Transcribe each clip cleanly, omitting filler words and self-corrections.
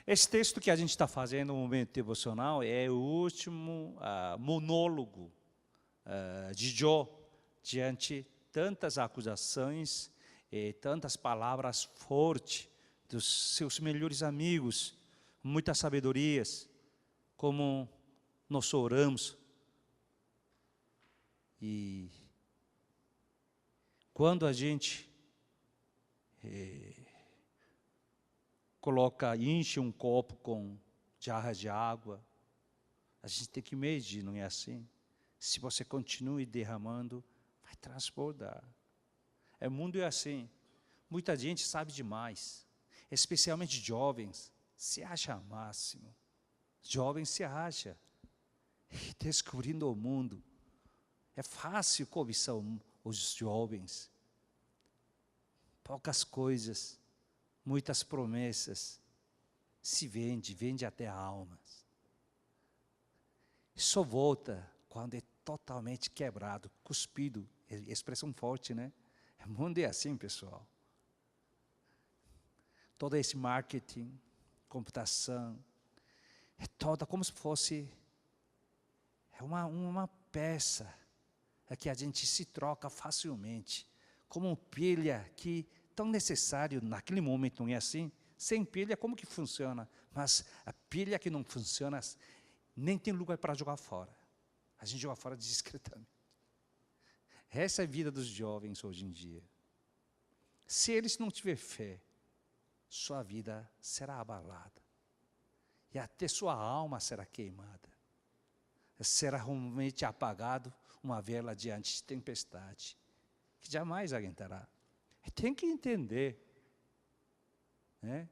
Esse texto que a gente está fazendo no momento devocional é o último monólogo de Jó, diante de tantas acusações e tantas palavras fortes dos seus melhores amigos, muitas sabedorias, como nós oramos. E quando a gente enche um copo com jarras de água, a gente tem que medir, não é assim? Se você continue derramando, vai transbordar. O mundo é assim. Muita gente sabe demais, especialmente jovens, se acha máximo. Jovens se acha, descobrindo o mundo. É fácil cobiçar os jovens. Poucas coisas, muitas promessas, se vende até almas. Só volta quando é totalmente quebrado, cuspido, expressão forte, né? O mundo é assim, pessoal. Todo esse marketing, computação, é toda como se fosse uma peça que a gente se troca facilmente, como uma pilha que tão necessário naquele momento, não é assim? Sem pilha, como que funciona? Mas a pilha que não funciona, nem tem lugar para jogar fora. A gente joga fora discretamente. Essa é a vida dos jovens hoje em dia. Se eles não tiverem fé, sua vida será abalada. E até sua alma será queimada. Será realmente apagado uma vela diante de tempestade, que jamais aguentará. Tem que entender, né?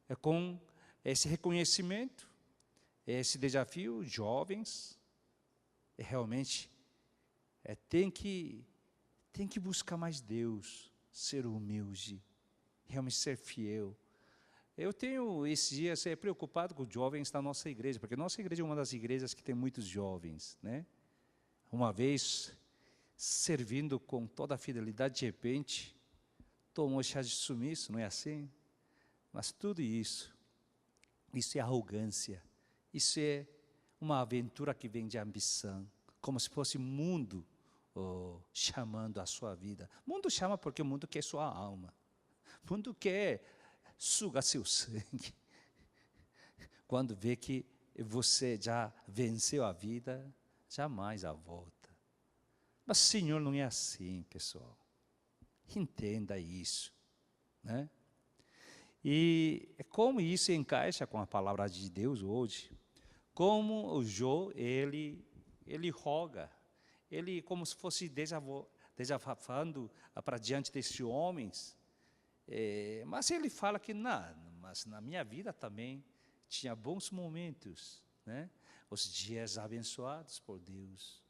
É com esse reconhecimento, esse desafio, jovens, realmente tem que buscar mais Deus, ser humilde, realmente ser fiel. Eu tenho, esses dias, preocupado com os jovens da nossa igreja, porque nossa igreja é uma das igrejas que tem muitos jovens, né? Uma vez, servindo com toda a fidelidade, de repente, tomou chá de sumiço, não é assim? Mas tudo isso é arrogância, isso é uma aventura que vem de ambição, como se fosse mundo chamando a sua vida. O mundo chama porque o mundo quer sua alma, o mundo quer sugar seu sangue. Quando vê que você já venceu a vida, jamais a volta. Mas o Senhor não é assim, pessoal. Entenda isso, né? E como isso encaixa com a palavra de Deus hoje? Como o Jó, ele roga, ele como se fosse desabafando para diante desses homens, mas ele fala que mas na minha vida também tinha bons momentos, né? Os dias abençoados por Deus.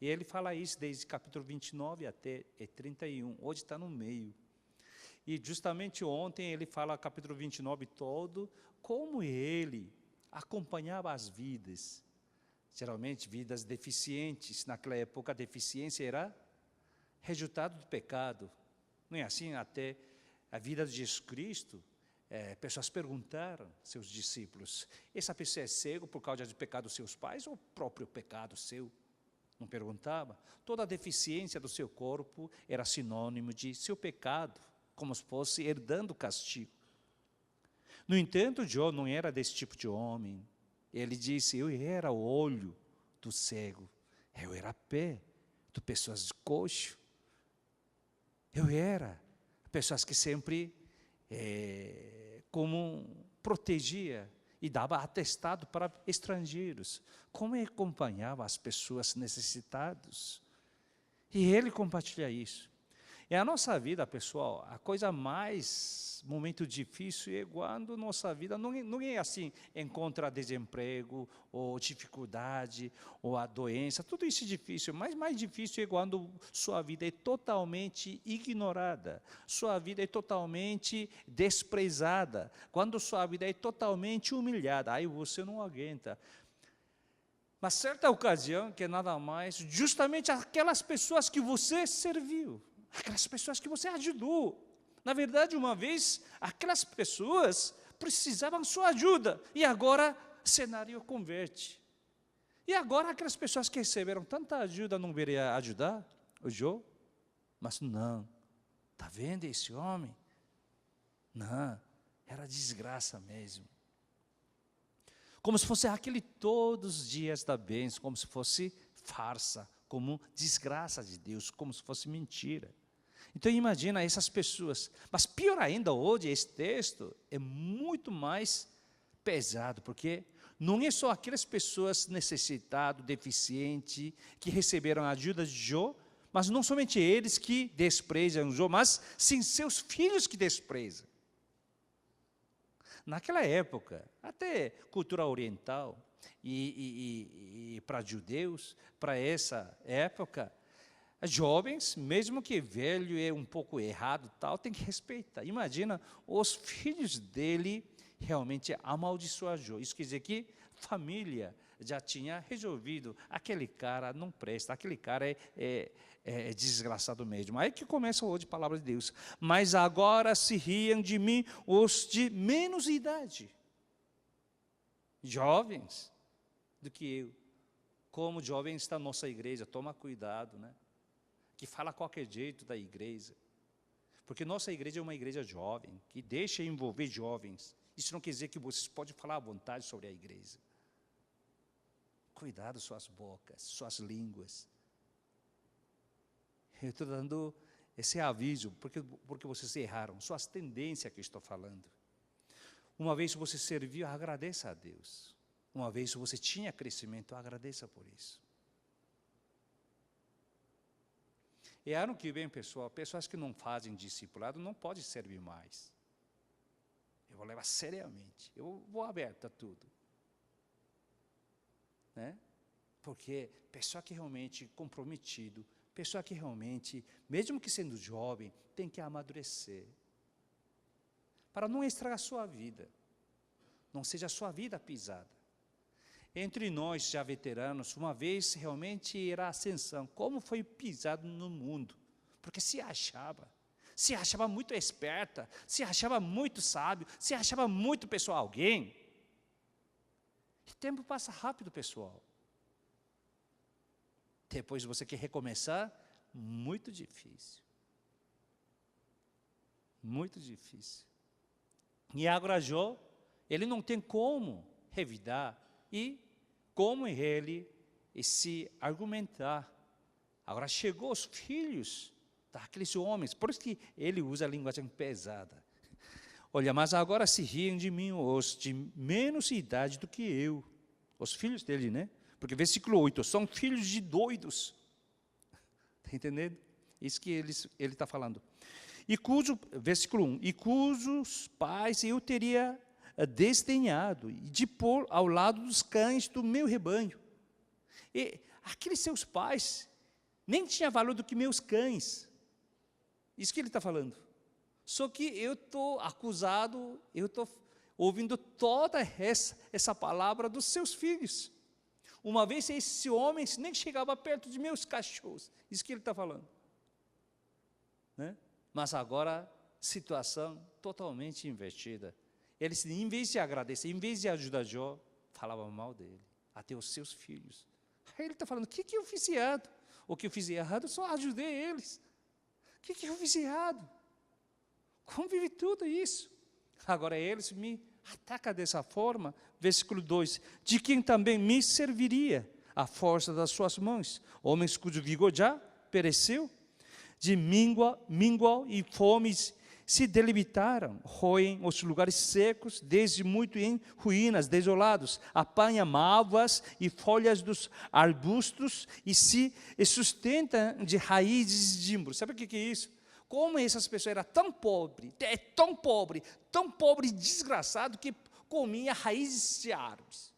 E ele fala isso desde capítulo 29 até 31, hoje está no meio. E justamente ontem ele fala capítulo 29 todo, como ele acompanhava as vidas, geralmente vidas deficientes. Naquela época a deficiência era resultado do pecado, não é assim? Até a vida de Jesus Cristo, pessoas perguntaram, seus discípulos, essa pessoa é cego por causa do pecado dos seus pais ou próprio pecado seu? Não perguntava? Toda a deficiência do seu corpo era sinônimo de seu pecado, como se fosse herdando castigo. No entanto, Jó não era desse tipo de homem. Ele disse, eu era o olho do cego, eu era pé de pessoas de coxo, eu era pessoas que sempre como protegia e dava atestado para estrangeiros, como ele acompanhava as pessoas necessitadas. E ele compartilha isso. E a nossa vida, pessoal, a coisa mais momento difícil é quando nossa vida não é assim, encontra desemprego, ou dificuldade, ou a doença, tudo isso é difícil, mas mais difícil é quando sua vida é totalmente ignorada, sua vida é totalmente desprezada, quando sua vida é totalmente humilhada, aí você não aguenta. Mas certa ocasião, que é nada mais, justamente aquelas pessoas que você serviu, aquelas pessoas que você ajudou. Na verdade, uma vez, aquelas pessoas precisavam sua ajuda. E agora o cenário converte. E agora aquelas pessoas que receberam tanta ajuda não deveriam ajudar o Jó? Mas não. Está vendo esse homem? Não, era desgraça mesmo. Como se fosse aquele todos os dias da bênção, como se fosse farsa, como desgraça de Deus, como se fosse mentira. Então imagina essas pessoas. Mas pior ainda hoje, esse texto é muito mais pesado, porque não é só aquelas pessoas necessitadas, deficientes, que receberam a ajuda de Jó, mas não somente eles que desprezam Jó, mas sim seus filhos que desprezam. Naquela época, até cultura oriental, e para judeus, para essa época, jovens, mesmo que velho é um pouco errado, tal, tem que respeitar. Imagina, os filhos dele realmente amaldiçoar Jó. Isso quer dizer que a família já tinha resolvido, aquele cara não presta, aquele cara é desgraçado mesmo. Aí que começa hoje a palavra de Deus. Mas agora se riam de mim os de menos idade, jovens do que eu. Como jovem está a nossa igreja, toma cuidado, né? Que fala qualquer jeito da igreja. Porque nossa igreja é uma igreja jovem, que deixa envolver jovens. Isso não quer dizer que vocês podem falar à vontade sobre a igreja. Cuidado suas bocas, suas línguas. Eu estou dando esse aviso, porque vocês erraram, suas tendências que estou falando. Uma vez você serviu, agradeça a Deus. Uma vez você tinha crescimento, agradeça por isso. E ano que vem, pessoal, pessoas que não fazem discipulado não podem servir mais. Eu vou levar seriamente, eu vou aberto a tudo. Né? Porque pessoa que realmente comprometido, pessoa que realmente, mesmo que sendo jovem, tem que amadurecer. Para não estragar a sua vida. Não seja a sua vida pisada. Entre nós, já veteranos, uma vez realmente irá a ascensão. Como foi pisado no mundo. Porque se achava muito esperta, se achava muito sábio, se achava muito pessoal, alguém. O tempo passa rápido, pessoal. Depois você quer recomeçar, muito difícil. Muito difícil. E agora Jó, ele não tem como revidar e como ele se argumentar. Agora chegou os filhos daqueles homens, por isso que ele usa a linguagem pesada. Olha, mas agora se riem de mim os de menos idade do que eu. Os filhos dele, né? Porque versículo 8, são filhos de doidos. Está entendendo? Isso que ele está falando. Versículo 1, e cujos pais eu teria desdenhado, de pôr ao lado dos cães do meu rebanho. E aqueles seus pais nem tinham valor do que meus cães. Isso que ele está falando. Só que eu estou acusado, eu estou ouvindo toda essa palavra dos seus filhos. Uma vez esse homem nem chegava perto de meus cachorros. Isso que ele está falando. Né? Mas agora, situação totalmente invertida. Eles, em vez de agradecer, em vez de ajudar Jó, falavam mal dele, até os seus filhos. Aí ele está falando, o que eu fiz errado? O que eu fiz errado, eu só ajudei eles. O que eu fiz errado? Como vive tudo isso? Agora eles me atacam dessa forma. Versículo 2, de quem também me serviria a força das suas mãos, homens cujo vigor já pereceu, de míngua e fomes se delimitaram, roem os lugares secos, desde muito em ruínas, desolados, apanham malvas e folhas dos arbustos e se sustentam de raízes de zimbro. Sabe o que é isso? Como essas pessoas eram tão pobres, tão pobre e desgraçado que comia raízes de árvores.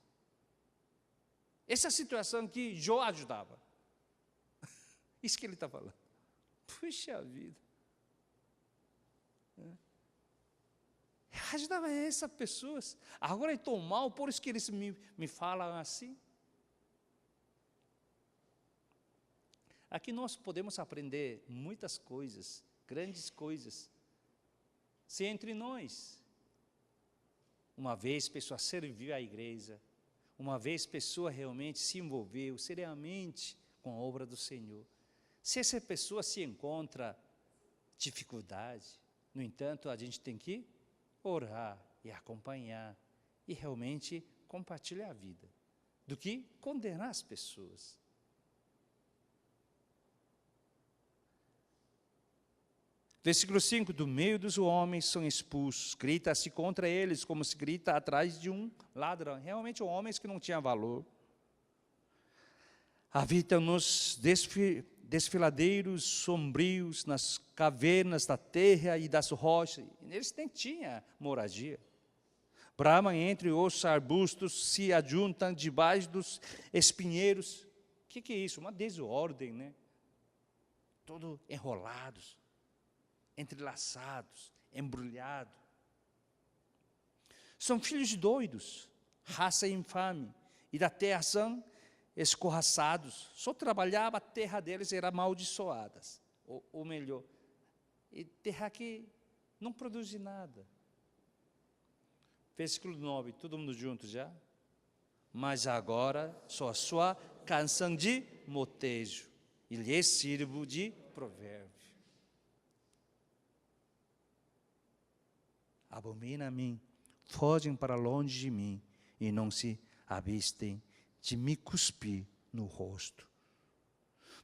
Essa é a situação que Jó ajudava. Isso que ele está falando. Puxa vida. Ajudava essas pessoas. Agora eu estou mal, por isso que eles me falam assim. Aqui nós podemos aprender muitas coisas, grandes coisas. Se entre nós Uma vez a pessoa serviu à igreja, uma vez a pessoa realmente se envolveu seriamente com a obra do Senhor. Se essa pessoa se encontra dificuldade, no entanto, a gente tem que orar e acompanhar e realmente compartilhar a vida, do que condenar as pessoas. Versículo 5, do meio dos homens são expulsos, grita-se contra eles como se grita atrás de um ladrão. Realmente homens que não tinham valor. Habitam nos desfiladeiros sombrios, nas cavernas da terra e das rochas. Eles nem tinham moradia. Bramam entre os arbustos, se ajuntam debaixo dos espinheiros. O que é isso? Uma desordem, né? Todo enrolados, entrelaçados, embrulhados. São filhos doidos, raça infame, e da terra são escorraçados. Só trabalhava, a terra deles era amaldiçoada. Ou melhor, e terra que não produz nada. Versículo 9, todo mundo junto já? Mas agora sou a sua canção de motejo, e lhe sirvo de provérbio. Abomina a mim, fogem para longe de mim, e não se avistem de me cuspir no rosto.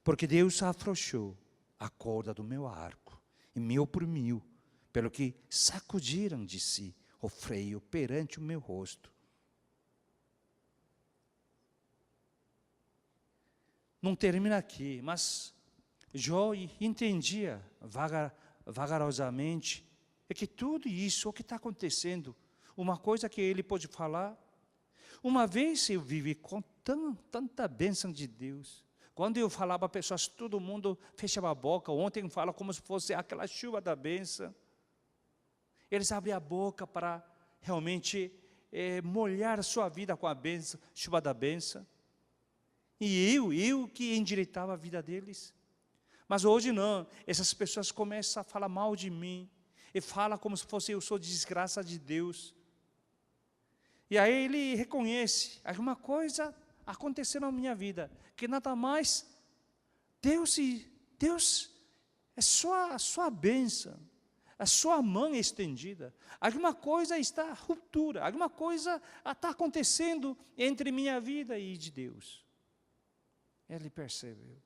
Porque Deus afrouxou a corda do meu arco, e me oprimiu, pelo que sacudiram de si o freio perante o meu rosto. Não termina aqui, mas Jó entendia vagarosamente que tudo isso, o que está acontecendo, uma coisa que ele pode falar, uma vez eu vivi com tanta bênção de Deus, quando eu falava para pessoas, todo mundo fechava a boca, ontem fala como se fosse aquela chuva da bênção. Eles abrem a boca para realmente molhar a sua vida com a bênção, chuva da bênção. E eu que endireitava a vida deles. Mas hoje não, essas pessoas começam a falar mal de mim, e falam como se fosse eu sou desgraça de Deus. E aí ele reconhece, alguma coisa aconteceu na minha vida, que nada mais, Deus é só a sua bênção. A sua mão é estendida. Alguma coisa está ruptura, alguma coisa está acontecendo entre minha vida e de Deus. Ele percebeu.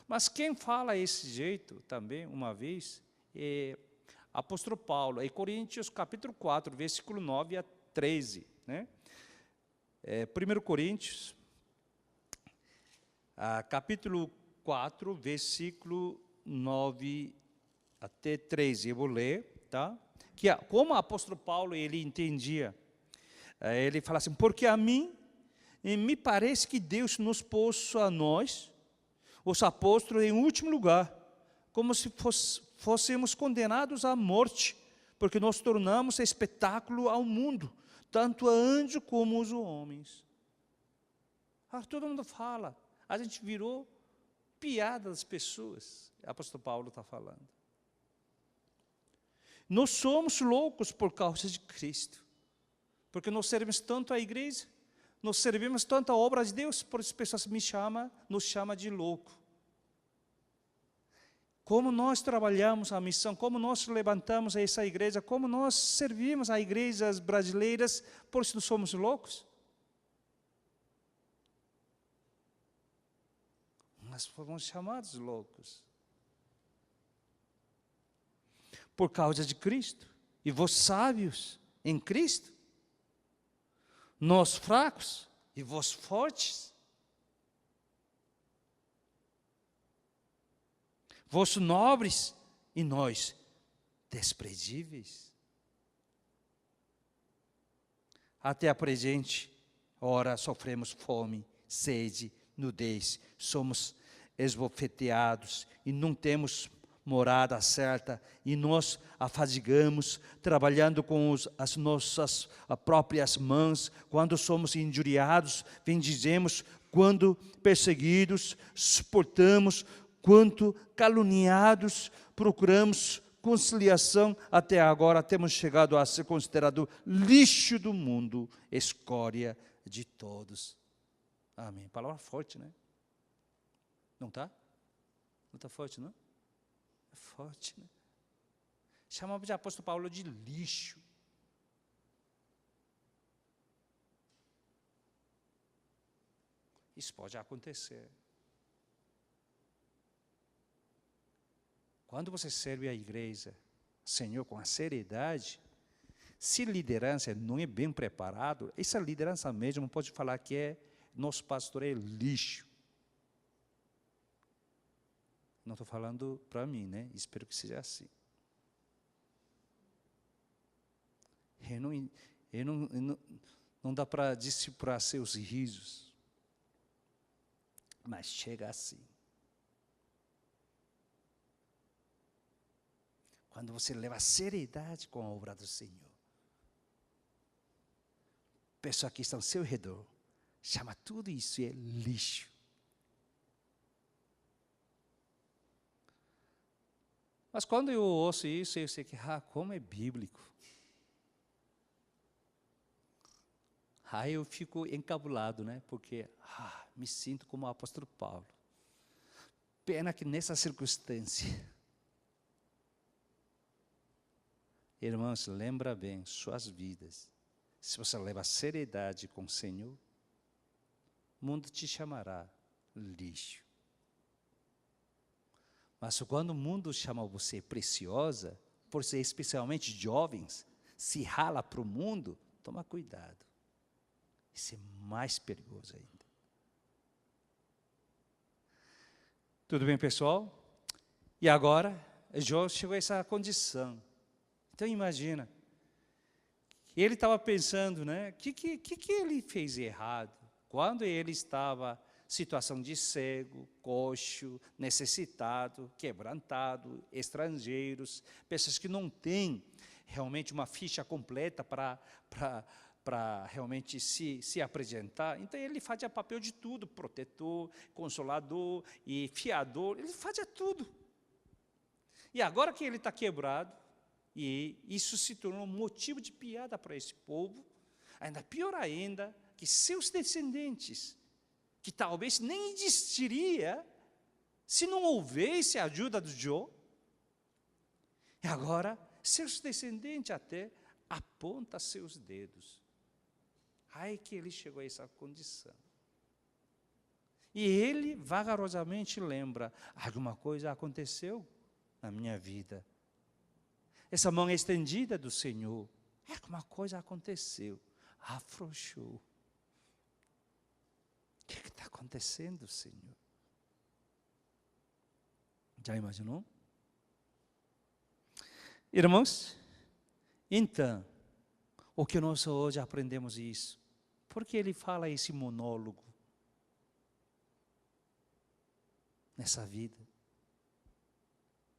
Mas quem fala esse jeito também, uma vez, é apóstolo Paulo, em Coríntios capítulo 4, versículo 9 a 13. Né? 1 Coríntios, capítulo 4, versículo 9 até 13, eu vou ler, tá? Que como o apóstolo Paulo, ele entendia, ele fala assim, porque a mim, me parece que Deus nos pôs a nós, os apóstolos, em último lugar, como se fôssemos condenados à morte, porque nós tornamos espetáculo ao mundo, tanto a anjo como os homens. Todo mundo fala, a gente virou piada das pessoas, o apóstolo Paulo está falando. Nós somos loucos por causa de Cristo, porque nós servimos tanto a igreja, nós servimos tanto a obra de Deus, por isso as pessoas nos chamam de louco. Como nós trabalhamos a missão, como nós levantamos essa igreja, como nós servimos a igrejas brasileiras, por isso nós somos loucos. Nós fomos chamados loucos. Por causa de Cristo, e vós sábios em Cristo, nós fracos e vós fortes, vós nobres e nós desprezíveis. Até a presente hora sofremos fome, sede, nudez, somos esbofeteados e não temos morada certa, e nós afadigamos, trabalhando com as nossas próprias mãos, quando somos injuriados, bendizemos, quando perseguidos, suportamos, quando caluniados, procuramos conciliação, até agora temos chegado a ser considerado lixo do mundo, escória de todos. Amém. Palavra forte, né? Não está? Não está forte, não? É forte, né? Chamava de apóstolo Paulo de lixo. Isso pode acontecer. Quando você serve a igreja, Senhor, com a seriedade, se liderança não é bem preparado, essa liderança mesmo pode falar que nosso pastor é lixo. Não estou falando para mim, né? Espero que seja assim. Não dá para discipular seus risos. Mas chega assim. Quando você leva a seriedade com a obra do Senhor. Pessoas que estão ao seu redor, chama tudo isso de lixo. Mas quando eu ouço isso, eu sei que, como é bíblico. Aí eu fico encabulado, né? Porque me sinto como o apóstolo Paulo. Pena que nessa circunstância, irmãos, lembra bem suas vidas. Se você leva seriedade com o Senhor, o mundo te chamará lixo. Mas quando o mundo chama você preciosa, por ser especialmente jovens, se rala para o mundo, toma cuidado. Isso é mais perigoso ainda. Tudo bem, pessoal? E agora, Jó chegou a essa condição. Então imagina, ele estava pensando, né? O que ele fez errado? Quando ele estava em situação de cego, coxo, necessitado, quebrantado, estrangeiros, pessoas que não têm realmente uma ficha completa para realmente se apresentar. Então ele fazia papel de tudo, protetor, consolador e fiador, ele fazia tudo. E agora que ele está quebrado, e isso se tornou motivo de piada para esse povo, ainda pior ainda, que seus descendentes, que talvez nem existiria se não houvesse a ajuda do Jó, e agora seus descendentes até apontam seus dedos. Ai que ele chegou a essa condição. E ele vagarosamente lembra, alguma coisa aconteceu na minha vida. Essa mão estendida do Senhor, alguma coisa aconteceu, afrouxou. O que está acontecendo, Senhor? Já imaginou? Irmãos, então, o que nós hoje aprendemos isso? Por que ele fala esse monólogo nessa vida?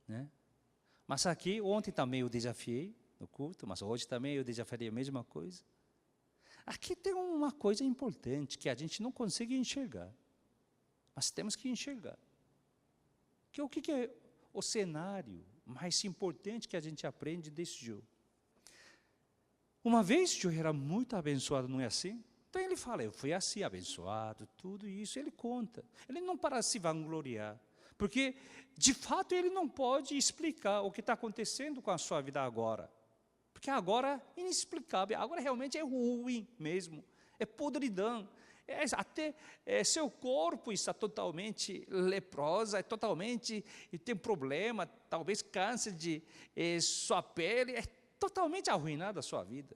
Né? Mas aqui, ontem também eu desafiei no culto, mas hoje também eu desafiei a mesma coisa. Aqui tem uma coisa importante que a gente não consegue enxergar, mas temos que enxergar. O que é o cenário mais importante que a gente aprende desse jogo? Uma vez Jó era muito abençoado, não é assim? Então ele fala, eu fui assim abençoado, tudo isso, ele conta. Ele não para se vangloriar, porque de fato ele não pode explicar o que está acontecendo com a sua vida agora. Porque agora é inexplicável, agora realmente é ruim mesmo, é podridão. Até seu corpo está totalmente leprosa, e tem problema, talvez câncer de sua pele, é totalmente arruinada a sua vida.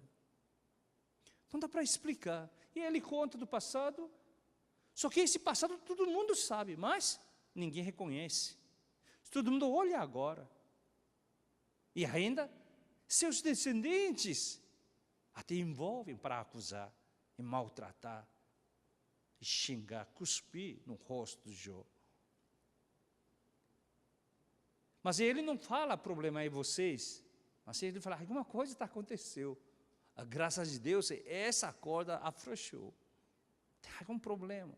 Não dá para explicar. E ele conta do passado, só que esse passado todo mundo sabe, mas ninguém reconhece. Todo mundo olha agora. E ainda, seus descendentes até envolvem para acusar e maltratar, e xingar, cuspir no rosto de Jó. Mas ele não fala, problema é vocês, mas ele fala, alguma coisa aconteceu. A graça de Deus, essa corda afrouxou. Tem algum problema.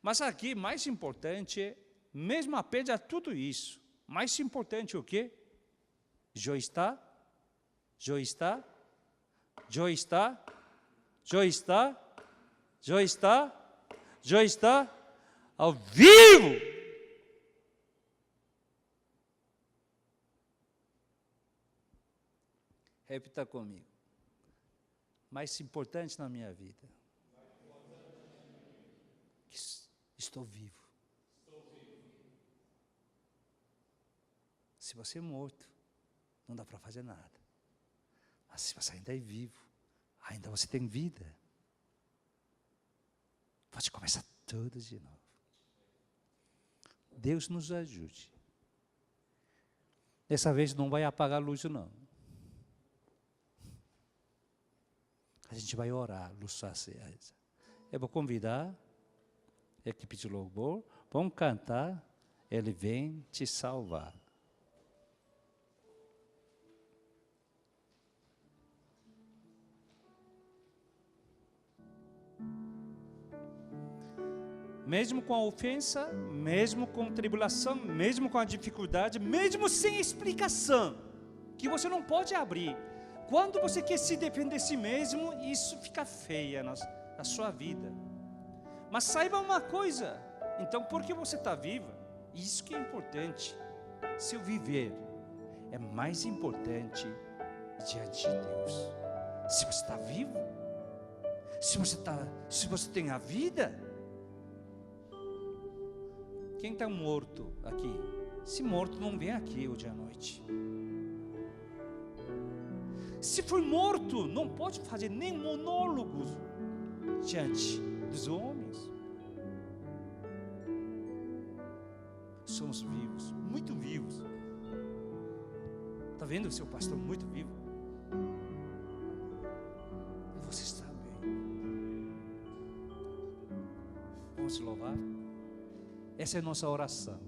Mas aqui, mais importante, mesmo apesar de tudo isso, mais importante o quê? Já está? Já está? Já está? Já está? Já está? Já está? Ao vivo! Repita comigo. Mais importante na minha vida. Estou vivo. Se você é morto, não dá para fazer nada. Mas se você ainda é vivo, ainda você tem vida. Pode começar tudo de novo. Deus nos ajude. Dessa vez não vai apagar a luz, não. A gente vai orar, luz acesa. Eu vou convidar a equipe de louvor, vamos cantar, Ele vem te salvar. Mesmo com a ofensa, mesmo com tribulação, mesmo com a dificuldade, mesmo sem explicação, que você não pode abrir. Quando você quer se defender de si mesmo, isso fica feia na sua vida. Mas saiba uma coisa, então porque você está viva, isso que é importante. Seu viver é mais importante diante de Deus. Se você está vivo, se você tem a vida. Quem está morto aqui? Se morto, não vem aqui hoje à noite. Se for morto, não pode fazer nem monólogos diante dos homens. Somos vivos, muito vivos. Está vendo o seu pastor muito vivo? E você está bem. Vamos louvar? Essa é a nossa oração.